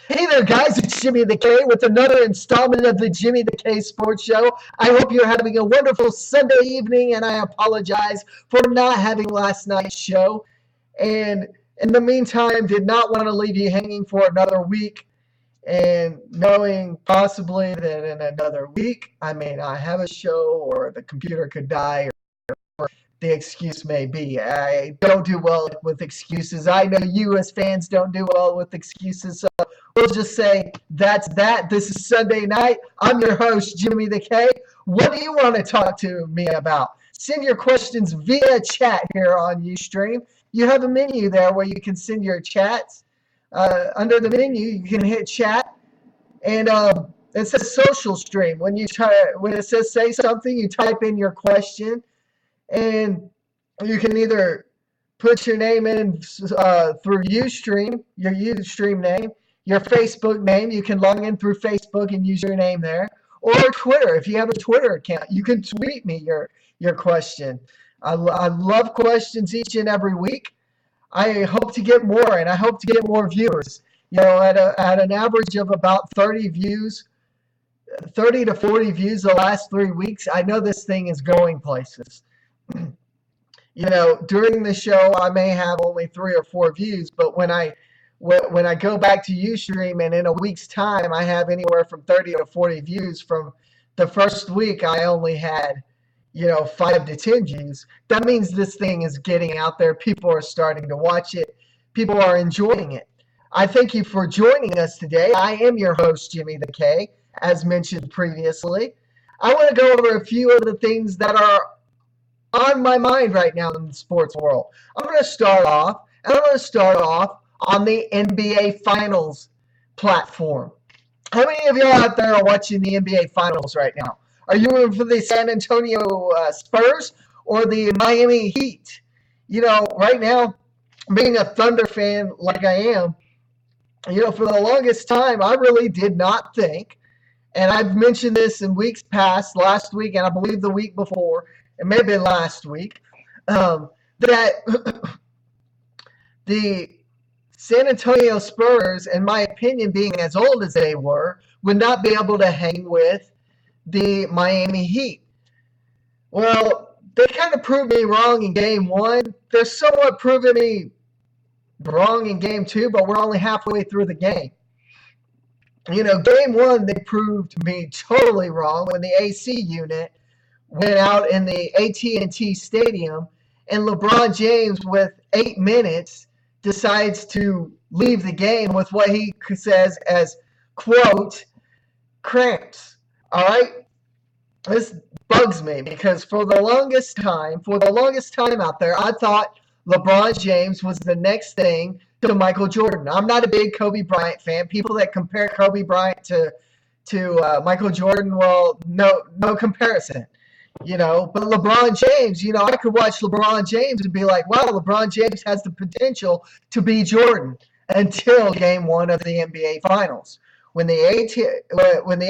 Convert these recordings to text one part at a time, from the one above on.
Hey there, guys. It's Jimmy the K with another installment of the Jimmy the K Sports Show. I hope you're having a wonderful Sunday evening, and I apologize for not having last night's show. And in the meantime, did not want to leave you hanging for another week, and knowing possibly that in another week I may not have a show, or the computer could die, the excuse may be. I don't do well with excuses. I know you as fans don't do well with excuses. So we'll just say that's that. This is Sunday night. I'm your host, Jimmy the K. What do you want to talk to me about? Send your questions via chat here on Ustream. You have a menu there where you can send your chats. Under the menu, you can hit chat, and it says social stream. When it says say something, you type in your question, and you can either put your name in through Ustream, your Ustream name, your Facebook name. You can log in through Facebook and use your name there, or Twitter. If you have a Twitter account, you can tweet me your question. I love questions each and every week. I hope to get more, and I hope to get more viewers. At an average of about 30 views, 30 to 40 views the last 3 weeks, I know this thing is going places. During the show, I may have only 3 or 4 views, but when I go back to Ustream and in a week's time, I have anywhere from 30 to 40 views. From the first week, I only had 5 to 10 views. That means this thing is getting out there. People are starting to watch it. People are enjoying it. I thank you for joining us today. I am your host, Jimmy the K, as mentioned previously. I want to go over a few of the things that are on my mind right now in the sports world. I'm going to start off on the NBA Finals platform. How many of you out there are watching the NBA Finals right now? Are you rooting for the San Antonio Spurs or the Miami Heat? Right now, being a Thunder fan like I am, for the longest time, I really did not think, and I've mentioned this in weeks past, last week, and I believe the week before, it may have been last week, that the San Antonio Spurs, in my opinion, being as old as they were, would not be able to hang with the Miami Heat. Well, they kind of proved me wrong in game one. They're somewhat proving me wrong in game two, but we're only halfway through the game. Game one, they proved me totally wrong when the AC unit went out in the AT&T Stadium, and LeBron James, with 8 minutes, decides to leave the game with what he says as, quote, cramps. All right? This bugs me because for the longest time out there, I thought LeBron James was the next thing to Michael Jordan. I'm not a big Kobe Bryant fan. People that compare Kobe Bryant to Michael Jordan, well, no comparison. But LeBron James, I could watch LeBron James and be like, wow, LeBron James has the potential to be Jordan, until game one of the NBA Finals. When the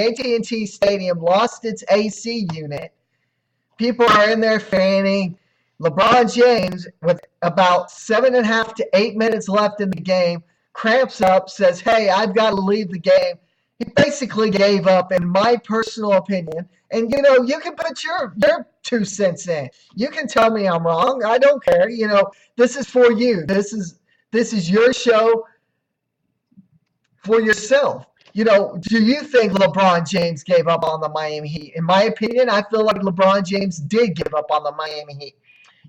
AT&T Stadium lost its AC unit, people are in there fanning. LeBron James, with about 7.5 to 8 minutes left in the game, cramps up, says, hey, I've got to leave the game. He basically gave up, in my personal opinion. And, you can put your 2 cents in. You can tell me I'm wrong. I don't care. This is for you. This is your show for yourself. Do you think LeBron James gave up on the Miami Heat? In my opinion, I feel like LeBron James did give up on the Miami Heat.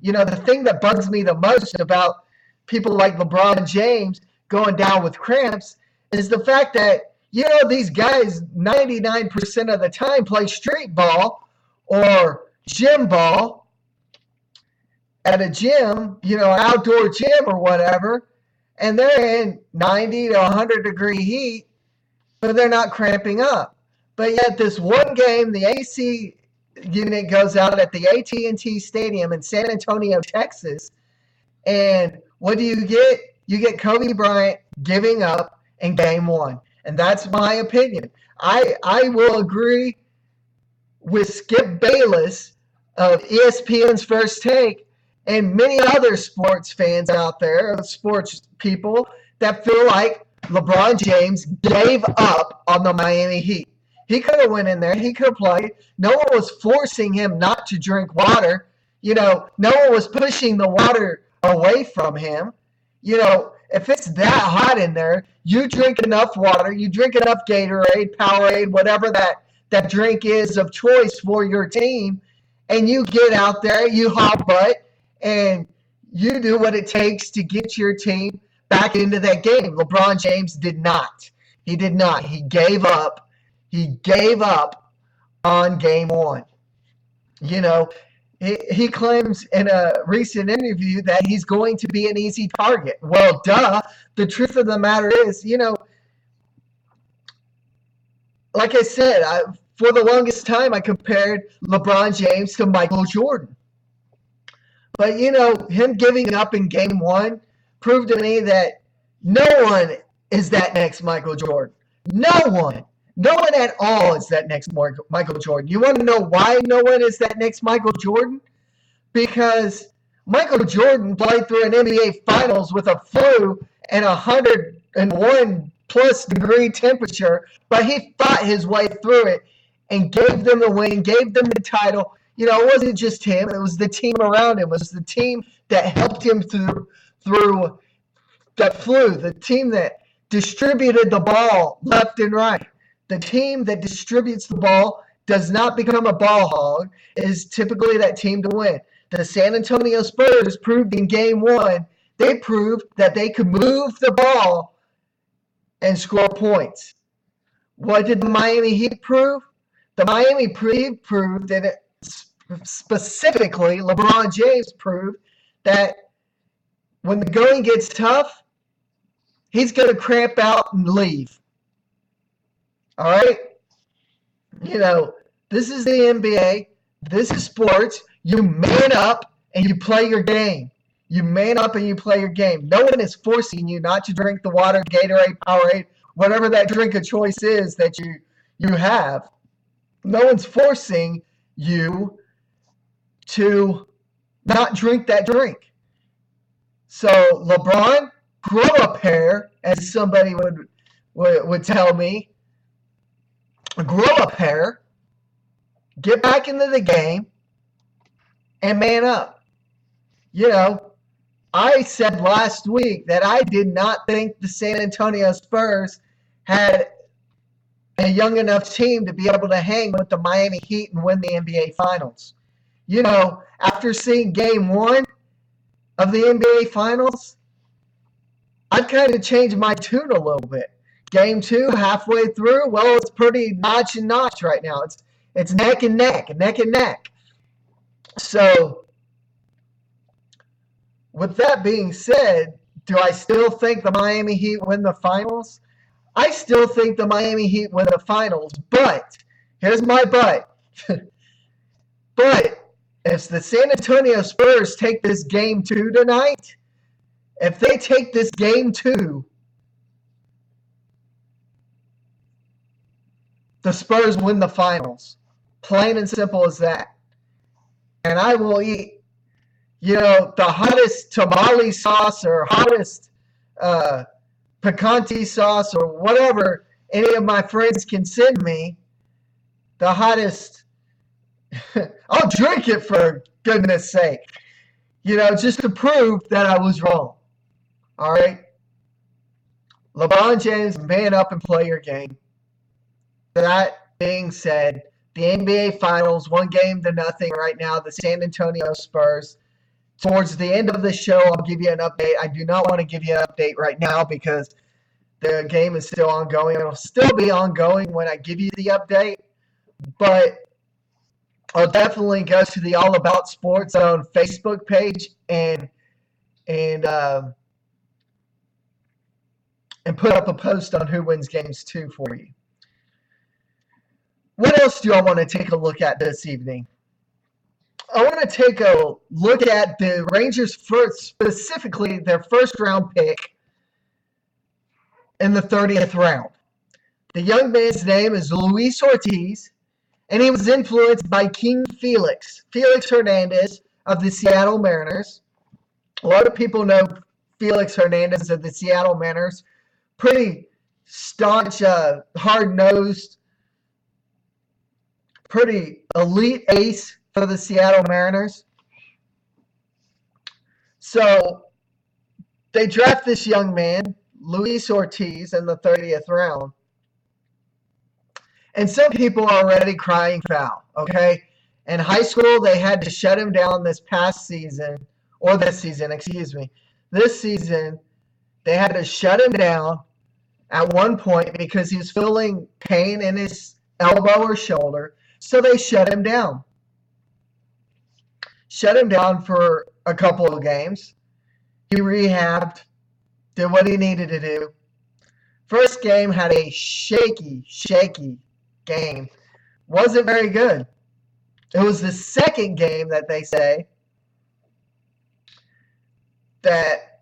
The thing that bugs me the most about people like LeBron James going down with cramps is the fact that, these guys 99% of the time play street ball or gym ball at a gym, outdoor gym or whatever, and they're in 90 to 100 degree heat, but they're not cramping up. But yet this one game, the AC unit goes out at the AT&T Stadium in San Antonio, Texas, and what do you get? You get Kobe Bryant giving up in game one. And that's my opinion. I will agree with Skip Bayless of ESPN's First Take and many other sports fans out there, sports people, that feel like LeBron James gave up on the Miami Heat. He could have went in there. He could have played. No one was forcing him not to drink water. No one was pushing the water away from him. If it's that hot in there, you drink enough water, you drink enough Gatorade, Powerade, whatever that drink is of choice for your team, and you get out there, you hot butt, and you do what it takes to get your team back into that game. LeBron James did not. He did not. He gave up. He gave up on game one. He claims in a recent interview that he's going to be an easy target. Well, duh. The truth of the matter is, like I said, for the longest time I compared LeBron James to Michael Jordan. But, him giving up in game one proved to me that no one is that next Michael Jordan. No one. No one at all is that next Michael Jordan. You want to know why no one is that next Michael Jordan? Because Michael Jordan played through an NBA Finals with a flu and 101 plus degree temperature, but he fought his way through it and gave them the win, gave them the title. It wasn't just him. It was the team around him. It was the team that helped him through that flu, the team that distributed the ball left and right. The team that distributes the ball does not become a ball hog, is typically that team to win. The San Antonio Spurs proved in game one, they proved that they could move the ball and score points. What did the Miami Heat prove? The Miami Heat proved that specifically LeBron James proved that when the going gets tough, he's going to cramp out and leave. All right? This is the NBA. This is sports. You man up and you play your game. You man up and you play your game. No one is forcing you not to drink the water, Gatorade, Powerade, whatever that drink of choice is that you have. No one's forcing you to not drink that drink. So LeBron, grow a pair, as somebody would tell me. Grow a pair, get back into the game, and man up. I said last week that I did not think the San Antonio Spurs had a young enough team to be able to hang with the Miami Heat and win the NBA Finals. After seeing game one of the NBA Finals, I've kind of changed my tune a little bit. Game two, halfway through, well, it's pretty notch and notch right now. It's neck and neck, neck and neck. So, with that being said, do I still think the Miami Heat win the finals? I still think the Miami Heat win the finals, but, here's my but. But, if the San Antonio Spurs take this game two tonight, if they take this game two, the Spurs win the finals. Plain and simple as that. And I will eat, the hottest tamale sauce or hottest picante sauce or whatever any of my friends can send me. The hottest. I'll drink it for goodness sake. Just to prove that I was wrong. All right? LeBron James, man up and play your game. That being said, the NBA Finals, 1-0 right now, the San Antonio Spurs. Towards the end of the show, I'll give you an update. I do not want to give you an update right now because the game is still ongoing. It'll still be ongoing when I give you the update, but I'll definitely go to the All About Sports Zone Facebook page and put up a post on who wins games 2 for you. What else do I want to take a look at this evening? I want to take a look at the Rangers first, specifically their first round pick in the 30th round. The young man's name is Luis Ortiz, and he was influenced by King Felix Hernandez of the Seattle Mariners. A lot of people know Felix Hernandez of the Seattle Mariners pretty staunch, hard-nosed, pretty elite ace for the Seattle Mariners. So they draft this young man, Luis Ortiz, in the 30th round. And some people are already crying foul, okay? In high school, they had to shut him down this season, This season, they had to shut him down at one point because he was feeling pain in his elbow or shoulder. So they shut him down. Shut him down for a couple of games. He rehabbed, did what he needed to do. First game had a shaky game. Wasn't very good. It was the second game that they say that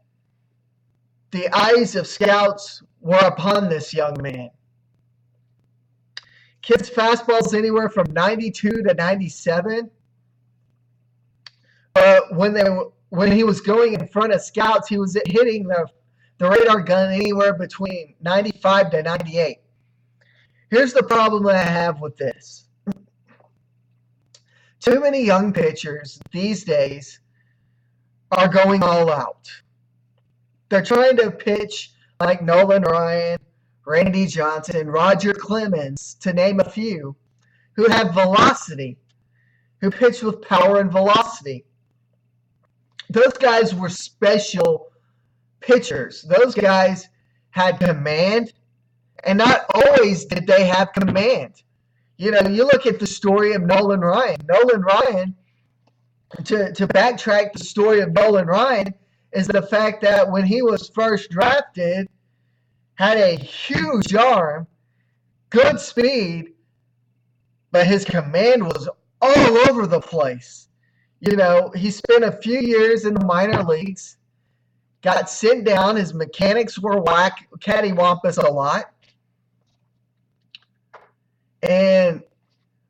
the eyes of scouts were upon this young man. Kid's fastball's anywhere from 92 to 97. When he was going in front of scouts, he was hitting the radar gun anywhere between 95 to 98. Here's the problem that I have with this. Too many young pitchers these days are going all out. They're trying to pitch like Nolan Ryan, Randy Johnson, Roger Clemens, to name a few, who have velocity, who pitch with power and velocity. Those guys were special pitchers. Those guys had command, and not always did they have command. You know, you look at the story of Nolan Ryan. Nolan Ryan, to backtrack the story of Nolan Ryan, is the fact that when he was first drafted, had a huge arm, good speed, but his command was all over the place. You know, he spent a few years in the minor leagues, got sent down. His mechanics were cattywampus a lot. And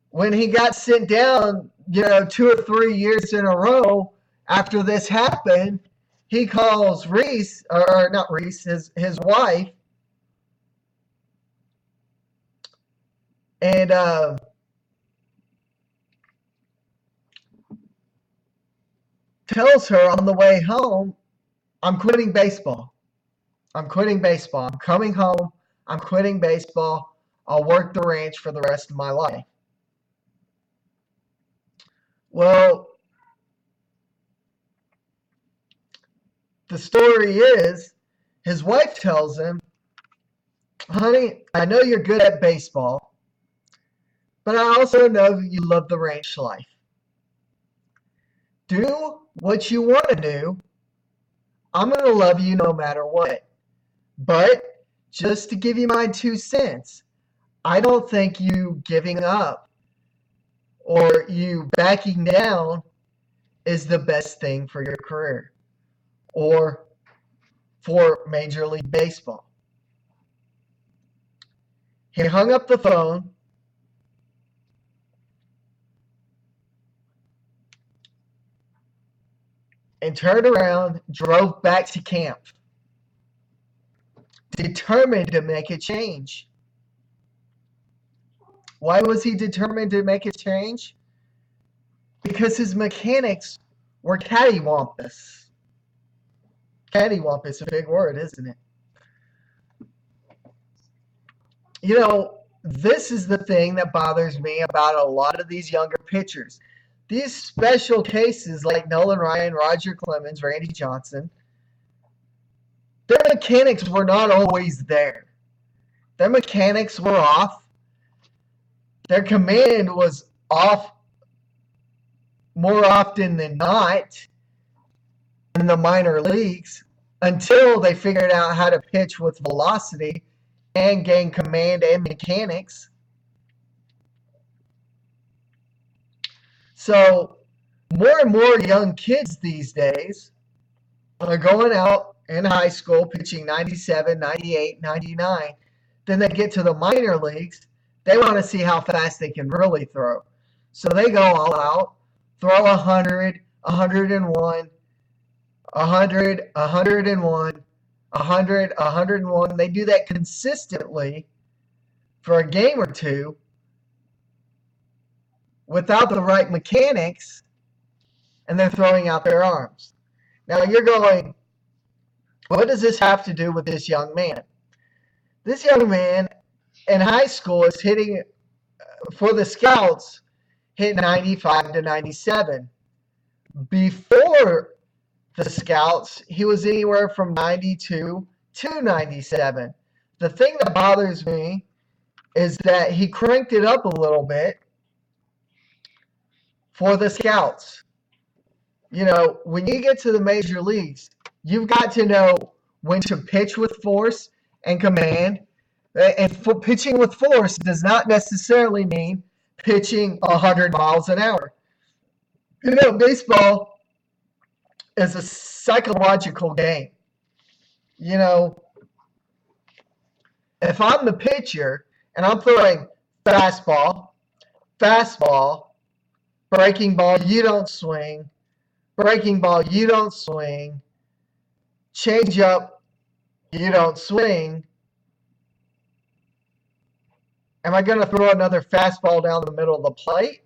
when he got sent down, 2 or 3 years in a row after this happened, he calls Reese, or not Reese, his wife, and tells her on the way home, I'm quitting baseball. I'm quitting baseball. I'm coming home. I'm quitting baseball. I'll work the ranch for the rest of my life. Well, the story is, his wife tells him, honey, I know you're good at baseball, but I also know you love the ranch life. Do what you want to do. I'm going to love you no matter what. But just to give you my 2 cents, I don't think you giving up or you backing down is the best thing for your career or for Major League Baseball. He hung up the phone. And turned around, drove back to camp, determined to make a change. Why was he determined to make a change? Because his mechanics were cattywampus. Cattywampus is a big word, isn't it? This is the thing that bothers me about a lot of these younger pitchers. These special cases like Nolan Ryan, Roger Clemens, Randy Johnson, their mechanics were not always there. Their mechanics were off. Their command was off more often than not in the minor leagues until they figured out how to pitch with velocity and gain command and mechanics. So more and more young kids these days are going out in high school pitching 97, 98, 99. Then they get to the minor leagues. They want to see how fast they can really throw. So they go all out, throw 100, 101, 100, 101, 100, 101. They do that consistently for a game or two without the right mechanics, and they're throwing out their arms. Now you're going, what does this have to do with this young man? This young man in high school is hitting, for the scouts, hit 95 to 97. Before the scouts, he was anywhere from 92 to 97. The thing that bothers me is that he cranked it up a little bit for the scouts. You know, when you get to the major leagues, you've got to know when to pitch with force and command. And pitching with force does not necessarily mean pitching 100 miles an hour. You know, baseball is a psychological game. You know, if I'm the pitcher and I'm throwing fastball, breaking ball, you don't swing, breaking ball, you don't swing, change up, you don't swing, am I going to throw another fastball down the middle of the plate?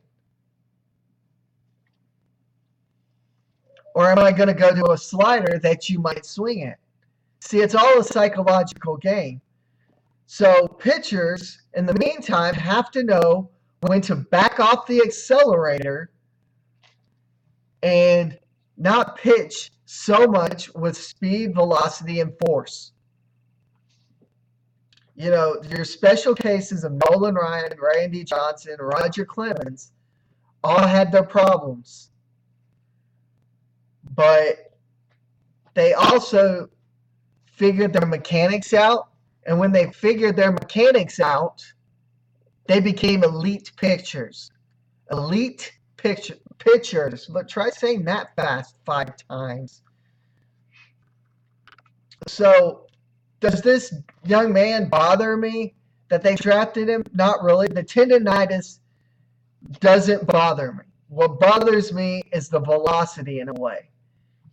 Or am I going to go to a slider that you might swing at? See, it's all a psychological game. So pitchers, in the meantime, have to know when to back off the accelerator and not pitch so much with speed, velocity, and force. You know, your special cases of Nolan Ryan, Randy Johnson, Roger Clemens all had their problems. But they also figured their mechanics out. And when they figured their mechanics out, they became elite pitchers. Elite pitchers. But try saying that fast 5 times. So, does this young man bother me that they drafted him? Not really. The tendonitis doesn't bother me. What bothers me is the velocity in a way.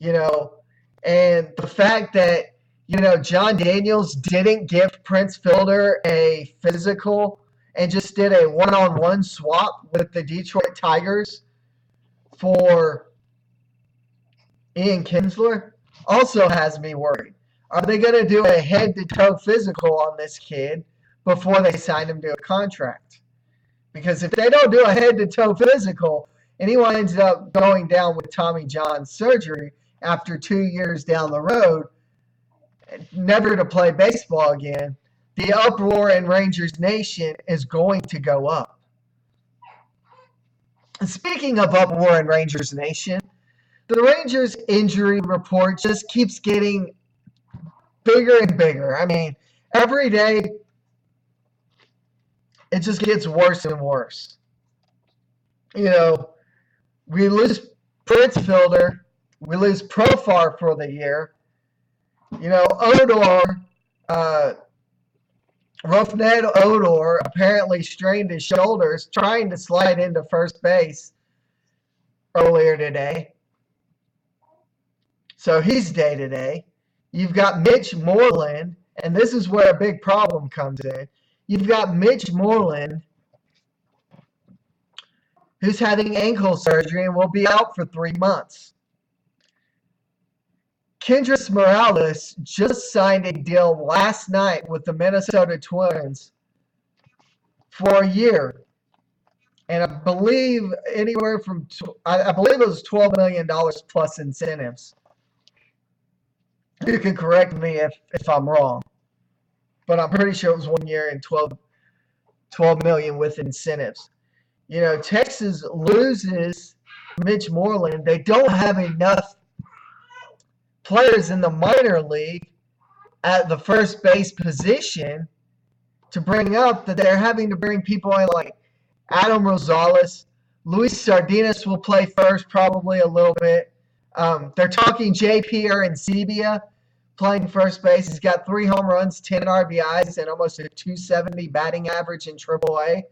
You know, and the fact that, you know, John Daniels didn't give Prince Fielder a physical and just did a one-on-one swap with the Detroit Tigers for Ian Kinsler also has me worried. Are they going to do a head-to-toe physical on this kid before they sign him to a contract? Because if they don't do a head-to-toe physical and he winds up going down with Tommy John surgery after 2 years down the road, never to play baseball again, the uproar in Rangers Nation is going to go up. And speaking of uproar in Rangers Nation, the Rangers injury report just keeps getting bigger and bigger. I mean, every day it just gets worse and worse. You know, we lose Prince Fielder, we lose Profar for the year. You know, Odor, Rougned Odor apparently strained his shoulders trying to slide into first base earlier today. So he's day-to-day. You've got Mitch Moreland, and this is where a big problem comes in. You've got Mitch Moreland, who's having ankle surgery and will be out for 3 months. Kendrys Morales just signed a deal last night with the Minnesota Twins for a year. And I believe anywhere from, I believe it was $12 million plus incentives. You can correct me if I'm wrong. But I'm pretty sure it was 1 year and $12 million with incentives. You know, Texas loses Mitch Moreland. They don't have enough players in the minor league at the first base position to bring up that they're having to bring people in like Adam Rosales. Luis Sardinas will play first probably a little bit. They're talking JP Arencibia playing first base. He's got 3 home runs, 10 RBIs, and almost a 270 batting average in AAA.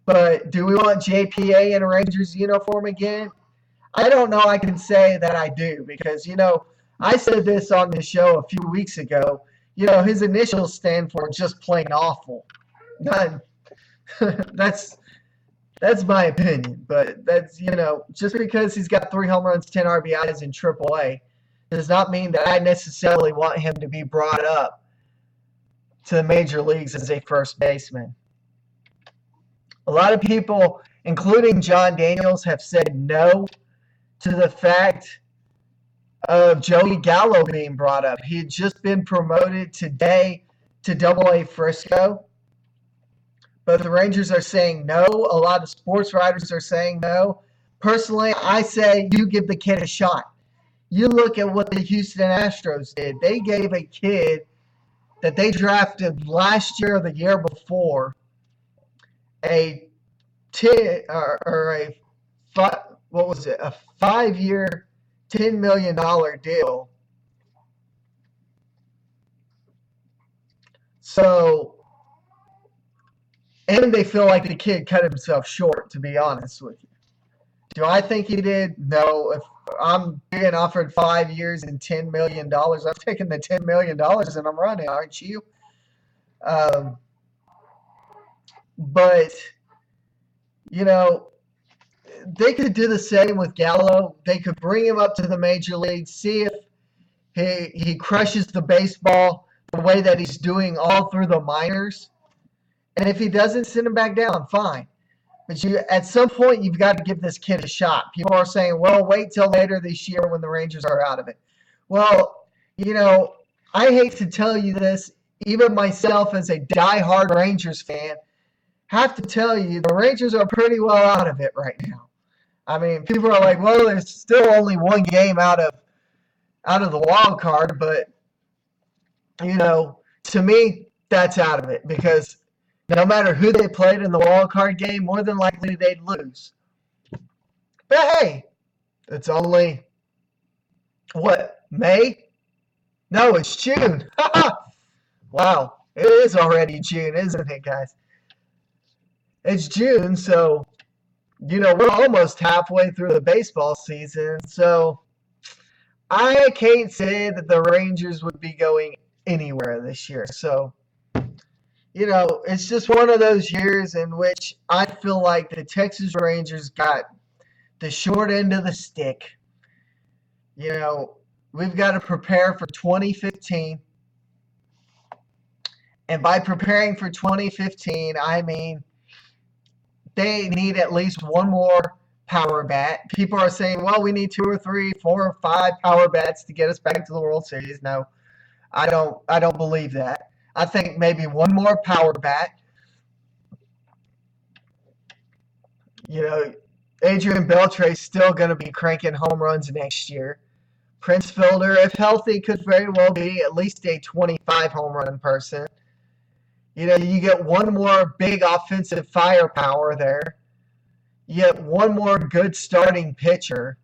But do we want JPA in a Rangers uniform again? I don't know I can say that I do because, you know, I said this on the show a few weeks ago. His initials stand for just plain awful. Not, that's that's my opinion, but that's just because he's got 3 home runs, 10 RBIs in AAA, does not mean that I necessarily want him to be brought up to the major leagues as a first baseman. A lot of people, including John Daniels, have said no to the fact of Joey Gallo being brought up. He had just been promoted today to Double-A Frisco, but the Rangers are saying no. A lot of sports writers are saying no. Personally, I say you give the kid a shot. You look at what the Houston Astros did. They gave a kid that they drafted last year or the year before a 5-year, $10 million deal. So, and they feel like the kid cut himself short, to be honest with you. Do I think he did? No. If I'm being offered 5 years and $10 million, I'm taking the $10 million and I'm running, aren't you? But, they could do the same with Gallo. They could bring him up to the major leagues, see if he crushes the baseball the way that he's doing all through the minors. And if he doesn't, send him back down, fine. But at some point, you've got to give this kid a shot. People are saying, well, wait till later this year when the Rangers are out of it. Well, I hate to tell you this, even myself as a diehard Rangers fan, have to tell you the Rangers are pretty well out of it right now. I mean, people are like, well, there's still only one game out of the wild card, but to me, that's out of it because no matter who they played in the wild card game, more than likely they'd lose. But hey, it's only May? No, it's June. Wow, it is already June, isn't it, guys? It's June, so we're almost halfway through the baseball season, so I can't say that the Rangers would be going anywhere this year. So, it's just one of those years in which I feel like the Texas Rangers got the short end of the stick. We've got to prepare for 2015. And by preparing for 2015, I mean they need at least one more power bat. People are saying, well, we need 2 or 3, 4 or 5 power bats to get us back to the World Series. No, I don't believe that. I think maybe one more power bat. Adrian Beltre's still going to be cranking home runs next year. Prince Fielder, if healthy, could very well be at least a 25 home run person. You get one more big offensive firepower there. You get one more good starting pitcher.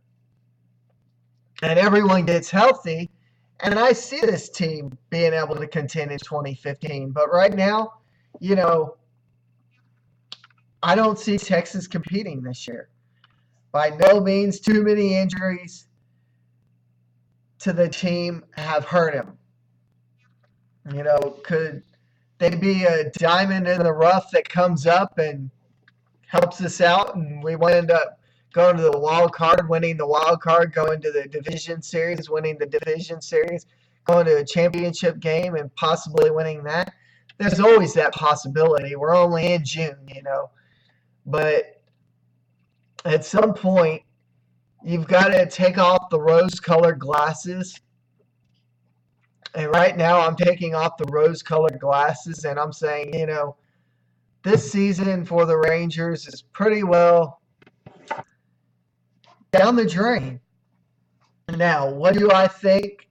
And everyone gets healthy. And I see this team being able to contend in 2015. But right now, I don't see Texas competing this year. By no means, too many injuries to the team have hurt him. Could they be a diamond in the rough that comes up and helps us out and we wind up going to the wild card, winning the wild card, going to the division series, winning the division series, going to a championship game and possibly winning that? There's always that possibility. We're only in June, But at some point, you've got to take off the rose-colored glasses. And right now, I'm taking off the rose-colored glasses, and I'm saying, this season for the Rangers is pretty well down the drain. Now, what do I think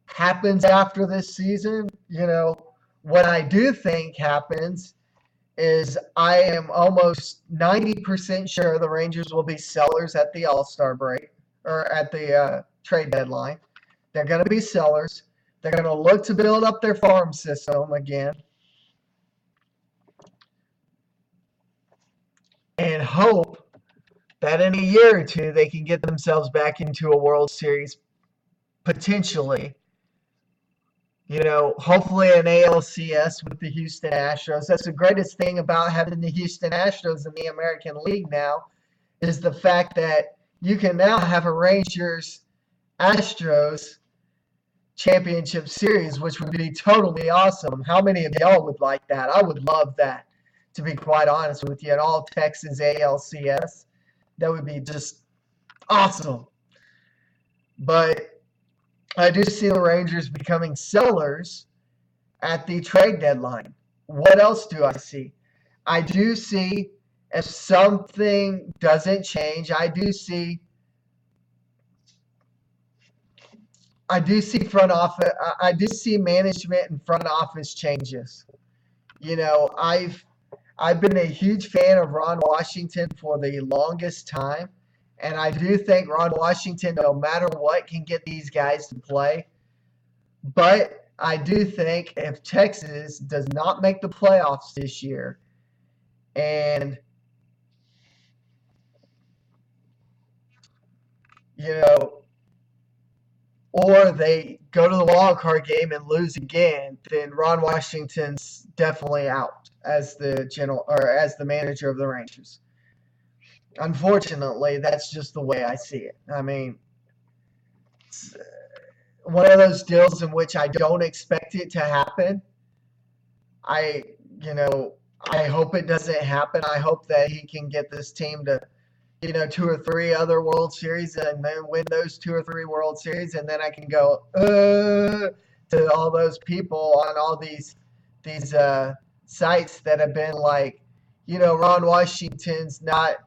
happens after this season? What I do think happens is I am almost 90% sure the Rangers will be sellers at the All-Star break or at the trade deadline. They're going to be sellers. They're going to look to build up their farm system again and hope that in a year or two they can get themselves back into a World Series potentially, hopefully an ALCS with the Houston Astros. That's the greatest thing about having the Houston Astros in the American League now is the fact that you can now have a Rangers Astros championship series, which would be totally awesome. How many of y'all would like that? I would love that, to be quite honest with you. An all Texas ALCS. That would be just awesome. But I do see the Rangers becoming sellers at the trade deadline. What else do I see? I do see, if something doesn't change, I do see front office. I do see management and front office changes. I've been a huge fan of Ron Washington for the longest time, and I do think Ron Washington, no matter what, can get these guys to play. But I do think if Texas does not make the playoffs this year, and or they go to the wild card game and lose again, then Ron Washington's definitely out as the manager of the Rangers. Unfortunately, that's just the way I see it. I mean, it's one of those deals in which I don't expect it to happen. I hope it doesn't happen. I hope that he can get this team to, 2 or 3 other World Series and then win those 2 or 3 World Series, and then I can go to all those people on all these sites that have been like, Ron Washington's not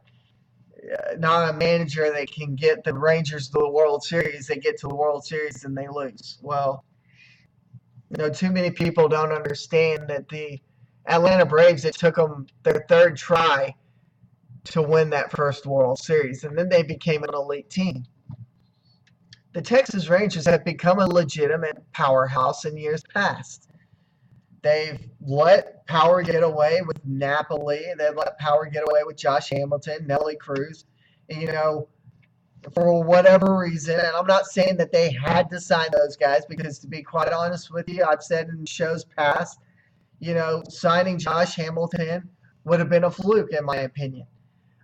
a manager that can get the Rangers to the World Series. They get to the World Series and they lose. Well, too many people don't understand that the Atlanta Braves, it took them their third try to win that first World Series, and then they became an elite team. The Texas Rangers have become a legitimate powerhouse in years past. They've let power get away with Napoli. They've let power get away with Josh Hamilton, Nelly Cruz. For whatever reason, and I'm not saying that they had to sign those guys, because to be quite honest with you, I've said in shows past, signing Josh Hamilton would have been a fluke in my opinion.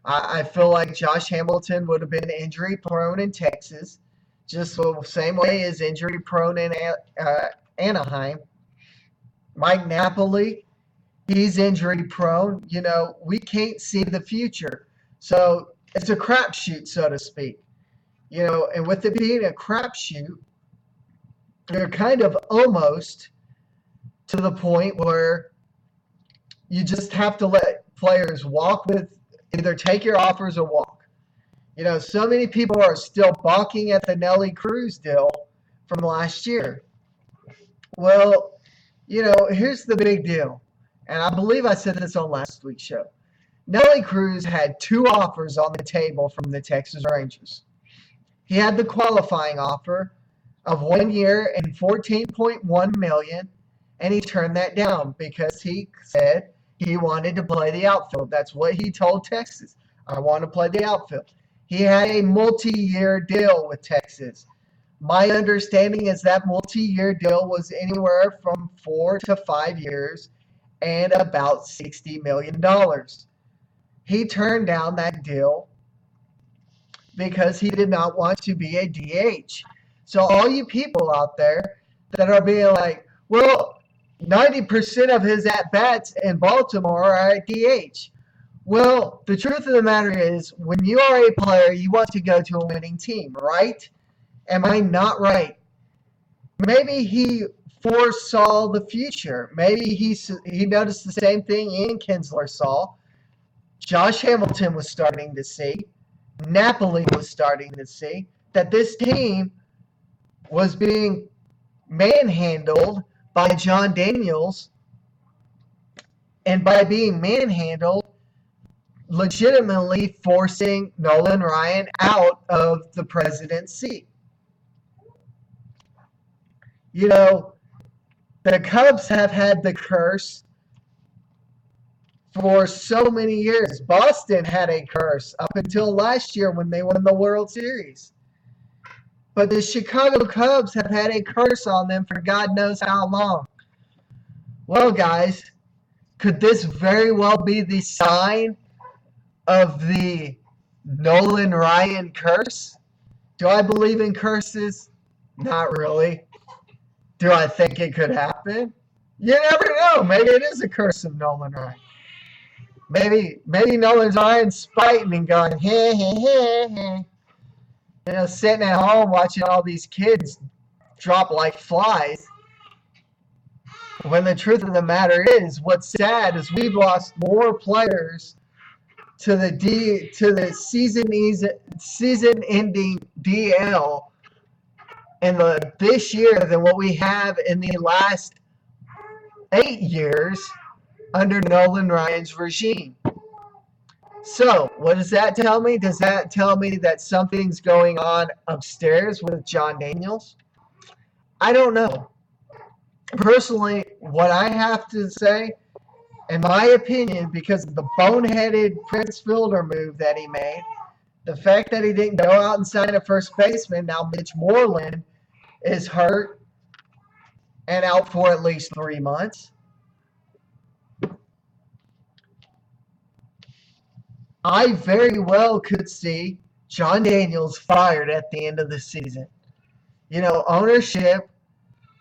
I feel like Josh Hamilton would have been injury prone in Texas, just the same way as injury prone in Anaheim. Mike Napoli, he's injury prone. We can't see the future. So it's a crapshoot, so to speak. And with it being a crapshoot, you're kind of almost to the point where you just have to let players walk with, either take your offers or walk. So many people are still balking at the Nelly Cruz deal from last year. Well, here's the big deal. And I believe I said this on last week's show. Nelly Cruz had 2 offers on the table from the Texas Rangers. He had the qualifying offer of 1 year and $14.1 million, and he turned that down because he said he wanted to play the outfield. That's what he told Texas. I want to play the outfield. He had a multi-year deal with Texas. My understanding is that multi-year deal was anywhere from 4 to 5 years and about $60 million. He turned down that deal because he did not want to be a DH. So all you people out there that are being like, well, 90% of his at-bats in Baltimore are at DH. Well, the truth of the matter is, when you are a player, you want to go to a winning team, right? Am I not right? Maybe he foresaw the future. Maybe he noticed the same thing Ian Kinsler saw. Josh Hamilton was starting to see. Napoli was starting to see that this team was being manhandled by John Daniels, and by being manhandled, legitimately forcing Nolan Ryan out of the president's seat. The Cubs have had the curse for so many years. Boston had a curse up until last year when they won the World Series. But the Chicago Cubs have had a curse on them for God knows how long. Well, guys, could this very well be the sign of the Nolan Ryan curse? Do I believe in curses? Not really. Do I think it could happen? You never know. Maybe it is a curse of Nolan Ryan. Maybe Nolan Ryan's spiting and going, hey, hey, hey, hey. Sitting at home watching all these kids drop like flies. When the truth of the matter is, what's sad is we've lost more players to the season-ending DL in this year than what we have in the last 8 years under Nolan Ryan's regime. So, what does that tell me? Does that tell me that something's going on upstairs with Jon Daniels? I don't know. Personally, what I have to say, in my opinion, because of the boneheaded Prince Fielder move that he made, the fact that he didn't go out and sign a first baseman, now Mitch Moreland is hurt and out for at least 3 months. I very well could see Jon Daniels fired at the end of the season. Ownership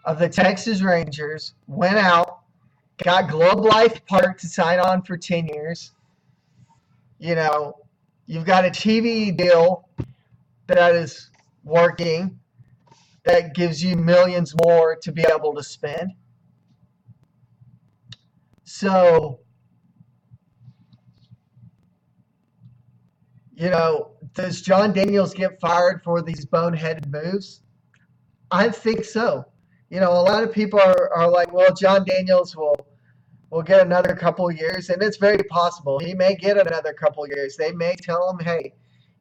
of the Texas Rangers went out, got Globe Life Park to sign on for 10 years. You've got a TV deal that is working that gives you millions more to be able to spend. So, does Jon Daniels get fired for these boneheaded moves? I think so. A lot of people are like, well, Jon Daniels will get another couple of years, and it's very possible. He may get another couple of years. They may tell him, hey,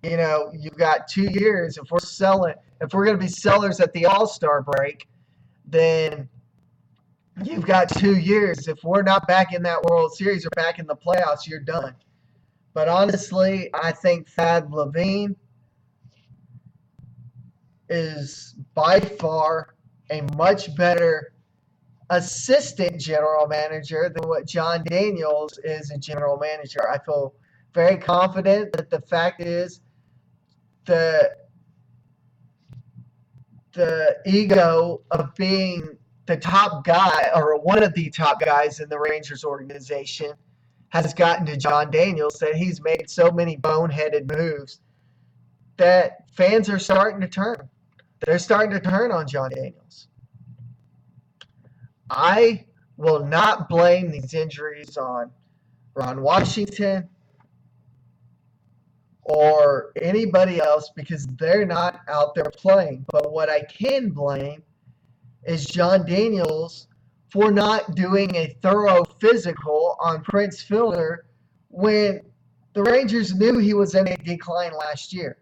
you've got 2 years. If we're going to be sellers at the All-Star break, then you've got 2 years. If we're not back in that World Series or back in the playoffs, you're done. But honestly, I think Thad Levine is by far a much better assistant general manager than what Jon Daniels is a general manager. I feel very confident that the fact is the ego of being the top guy or one of the top guys in the Rangers organization has gotten to Jon Daniels that he's made so many boneheaded moves that fans are starting to turn. They're starting to turn on Jon Daniels. I will not blame these injuries on Ron Washington or anybody else because they're not out there playing. But what I can blame is Jon Daniels for not doing a thorough physical on Prince Fielder when the Rangers knew he was in a decline last year.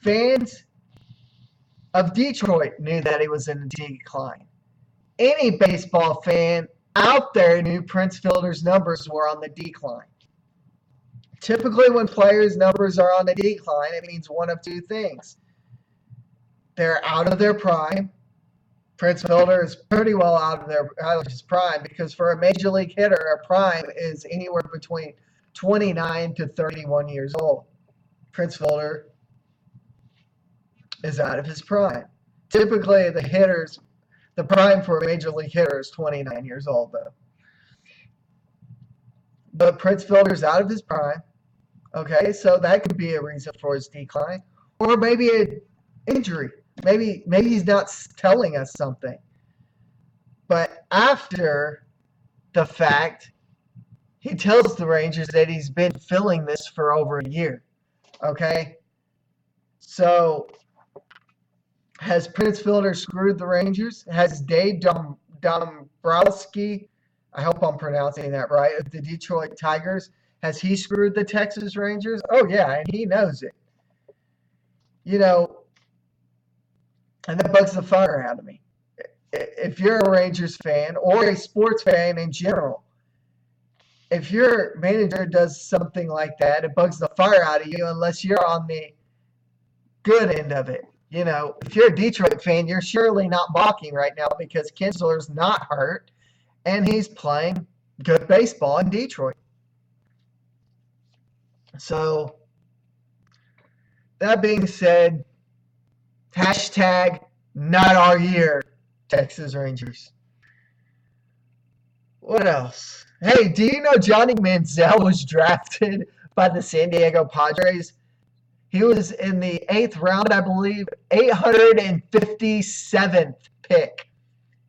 Fans of Detroit knew that he was in a decline. Any baseball fan out there knew Prince Fielder's numbers were on the decline. Typically, when players' numbers are on the decline, it means one of two things. They're out of their prime. Prince Fielder is pretty well out of his prime because for a major league hitter, a prime is anywhere between 29 to 31 years old. Prince Fielder is out of his prime. Typically, the prime for a major league hitter is 29 years old, though. But Prince Fielder's out of his prime. Okay, so that could be a reason for his decline. Or maybe an injury. Maybe he's not telling us something. But after the fact, he tells the Rangers that he's been feeling this for over a year. Okay? So, has Prince Fielder screwed the Rangers? Has Dave Dombrowski, I hope I'm pronouncing that right, of the Detroit Tigers, has he screwed the Texas Rangers? Oh, yeah, and he knows it. And that bugs the fire out of me. If you're a Rangers fan or a sports fan in general, if your manager does something like that, it bugs the fire out of you unless you're on the good end of it. if you're a Detroit fan, you're surely not balking right now because Kinsler's not hurt and he's playing good baseball in Detroit. So, that being said, hashtag not our year, Texas Rangers. What else? Hey, do you know Johnny Manziel was drafted by the San Diego Padres? He was in the 8th round, I believe, 857th pick.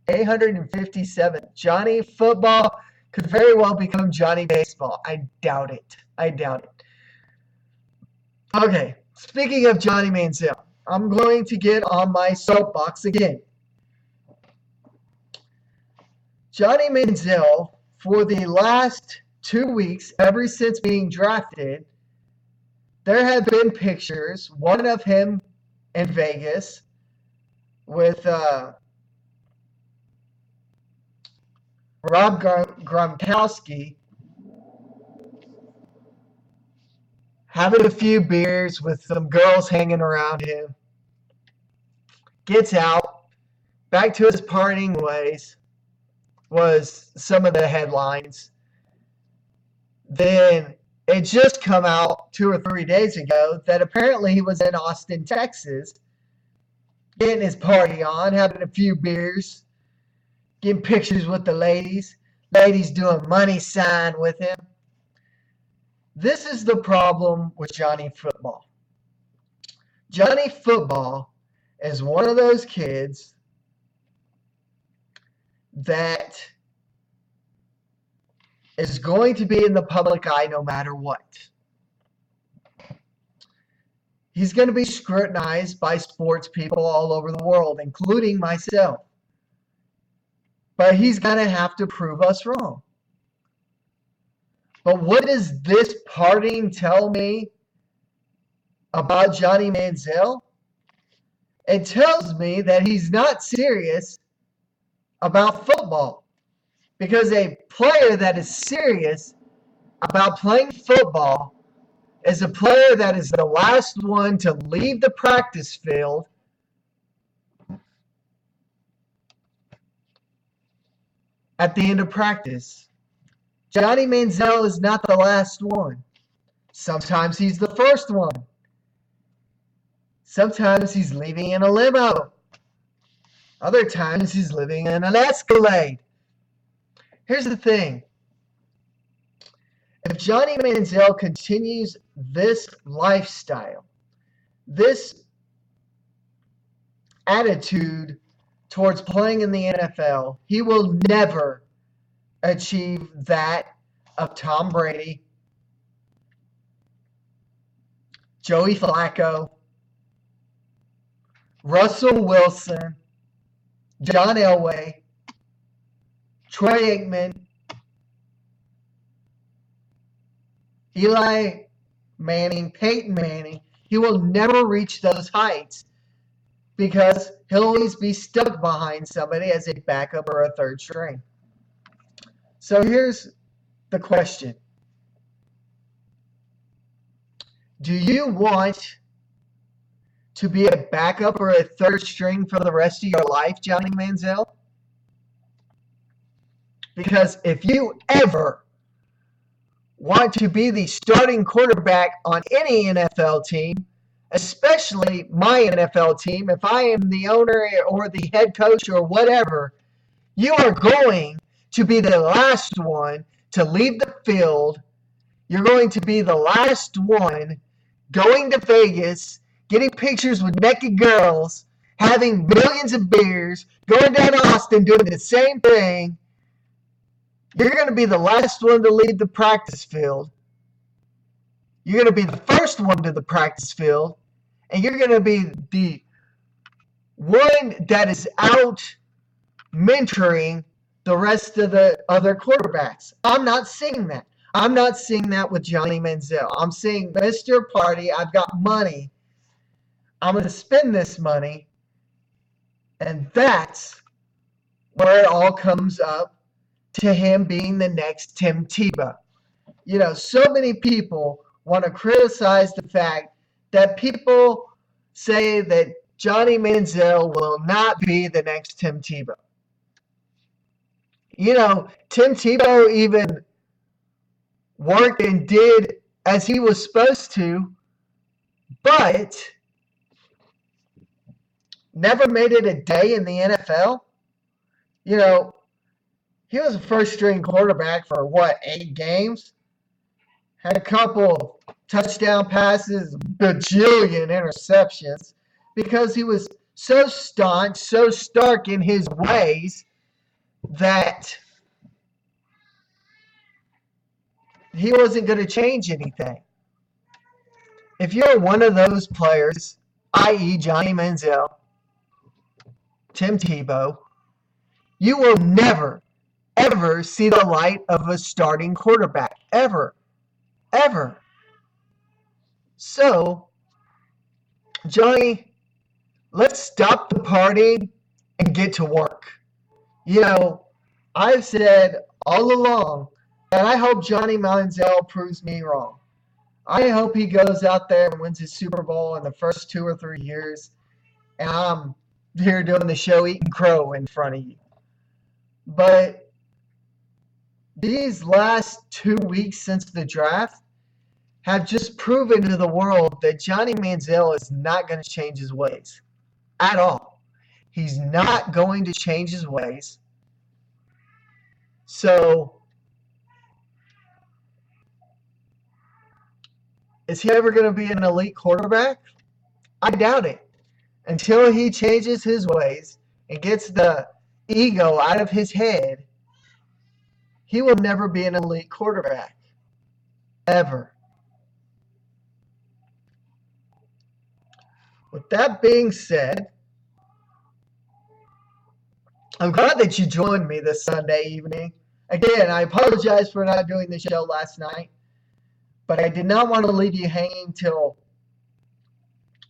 857th. Johnny Football could very well become Johnny Baseball. I doubt it. Okay, speaking of Johnny Manziel, I'm going to get on my soapbox again. Johnny Manziel, for the last 2 weeks, ever since being drafted, there have been pictures, one of him in Vegas with Rob Gronkowski having a few beers with some girls hanging around him. Gets out, back to his partying ways, was some of the headlines. Then it just come out 2 or 3 days ago that apparently he was in Austin, Texas, getting his party on, having a few beers, getting pictures with the ladies doing money sign with him. This is the problem with Johnny Football. Johnny Football is one of those kids that is going to be in the public eye no matter what. He's going to be scrutinized by sports people all over the world, including myself. But he's going to have to prove us wrong. But what does this partying tell me about Johnny Manziel? It tells me that he's not serious about football. Because a player that is serious about playing football is a player that is the last one to leave the practice field at the end of practice. Johnny Manziel is not the last one. Sometimes he's the first one. Sometimes he's leaving in a limo. Other times he's living in an Escalade. Here's the thing. If Johnny Manziel continues this lifestyle, this attitude towards playing in the NFL, he will never achieve that of Tom Brady, Joey Flacco, Russell Wilson, John Elway, Troy Aikman, Eli Manning, Peyton Manning. He will never reach those heights because he'll always be stuck behind somebody as a backup or a third string. So here's the question. Do you want to be a backup or a third string for the rest of your life, Johnny Manziel? Because if you ever want to be the starting quarterback on any NFL team, especially my NFL team, if I am the owner or the head coach or whatever, you are going to be the last one to leave the field. You're going to be the last one going to Vegas, getting pictures with naked girls, having millions of beers, going down to Austin, doing the same thing. You're going to be the last one to leave the practice field. You're going to be the first one to the practice field. And you're going to be the one that is out mentoring the rest of the other quarterbacks. I'm not seeing that. I'm not seeing that with Johnny Manziel. I'm seeing Mr. Party, I've got money. I'm going to spend this money. And that's where it all comes up to him being the next Tim Tebow. You know, so many people want to criticize the fact that people say that Johnny Manziel will not be the next Tim Tebow. You know, Tim Tebow even worked and did as he was supposed to, but never made it a day in the NFL. You know, he was a first string quarterback for what, 8 games? Had a couple touchdown passes, bajillion interceptions because he was so staunch, so stark in his ways that he wasn't going to change anything. If you're one of those players, i.e. Johnny Manziel, Tim Tebow, you will never, ever see the light of a starting quarterback. Ever. Ever. So, Johnny, let's stop the partying and get to work. You know, I've said all along that I hope Johnny Manziel proves me wrong. I hope he goes out there and wins his Super Bowl in the first 2 or 3 years, and I'm here doing the show eating crow in front of you. But these last 2 weeks since the draft have just proven to the world that Johnny Manziel is not going to change his ways at all. He's not going to change his ways. So, is he ever going to be an elite quarterback? I doubt it. Until he changes his ways and gets the ego out of his head, he will never be an elite quarterback. Ever. With that being said, I'm glad that you joined me this Sunday evening. Again, I apologize for not doing the show last night, but I did not want to leave you hanging till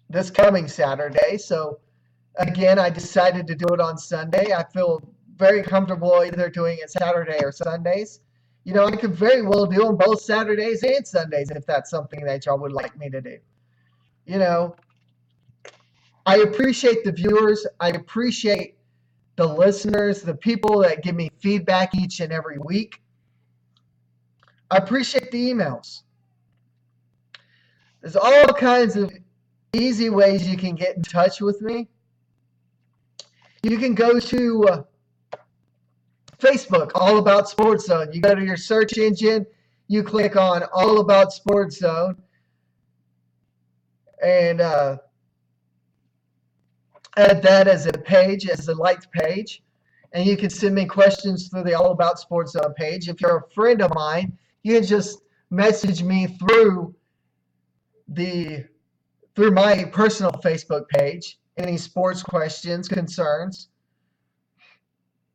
this coming Saturday. So, again, I decided to do it on Sunday. I feel very comfortable either doing it Saturday or Sundays. You know, I could very well do them both Saturdays and Sundays if that's something that y'all would like me to do. You know, I appreciate the viewers. I appreciate the listeners, the people that give me feedback each and every week. I appreciate the emails. There's all kinds of easy ways you can get in touch with me. You can go to Facebook, All About Sports Zone. You go to your search engine, you click on All About Sports Zone, and add that as a page, as a liked page. And you can send me questions through the All About Sports Zone page. If you're a friend of mine, you can just message me through my personal Facebook page. Any sports questions, concerns.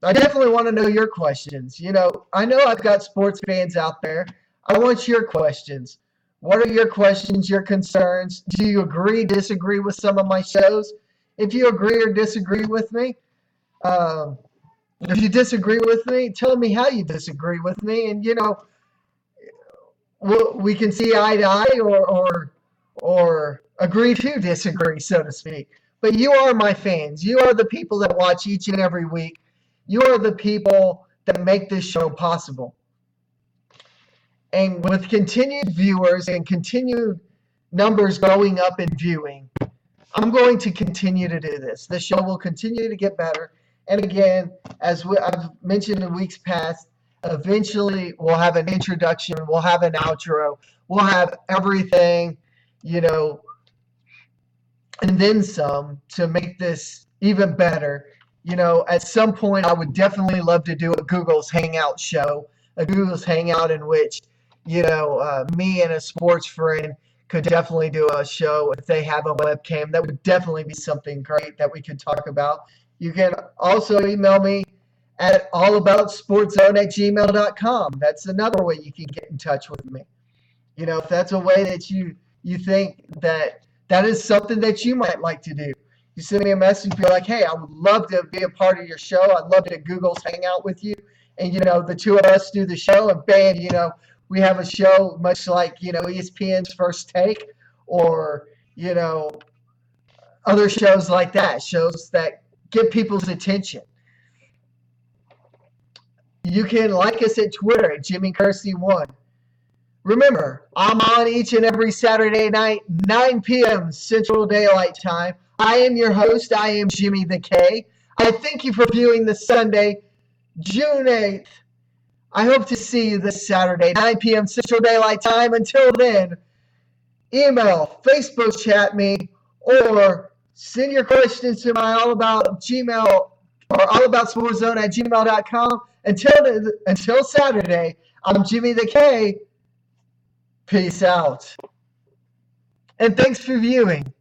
I definitely want to know your questions. You know, I know I've got sports fans out there. I want your questions. What are your questions, your concerns? Do you agree, disagree with some of my shows? If you agree or disagree with me, if you disagree with me, tell me how you disagree with me, and you know, we can see eye to eye or agree to disagree, so to speak. But you are my fans. You are the people that watch each and every week. You are the people that make this show possible. And with continued viewers and continued numbers going up in viewing, I'm going to continue to do this. The show will continue to get better. And again, as I've mentioned in weeks past, eventually we'll have an introduction, we'll have an outro, we'll have everything, you know, and then some to make this even better. You know, at some point I would definitely love to do a Google's Hangout show, a Google's Hangout in which, you know, me and a sports friend could definitely do a show if they have a webcam. That would definitely be something great that we could talk about. You can also email me at allaboutsportszone@gmail.com. That's another way you can get in touch with me. You know, if that's a way that you think that is something that you might like to do. You send me a message, be like, hey, I would love to be a part of your show. I'd love to Google's hang out with you. And, you know, the two of us do the show, and bam, you know, we have a show much like, you know, ESPN's First Take or, you know, other shows like that, shows that get people's attention. You can like us at Twitter at JimmyKersey1. Remember, I'm on each and every Saturday night, 9 p.m. Central Daylight Time. I am your host. I am Jimmy the K. I thank you for viewing this Sunday, June 8th. I hope to see you this Saturday, 9 p.m. Central Daylight Time. Until then, email, Facebook chat me, or send your questions to my allaboutsportszone at gmail.com. Until Saturday, I'm Jimmy the K. Peace out. And thanks for viewing.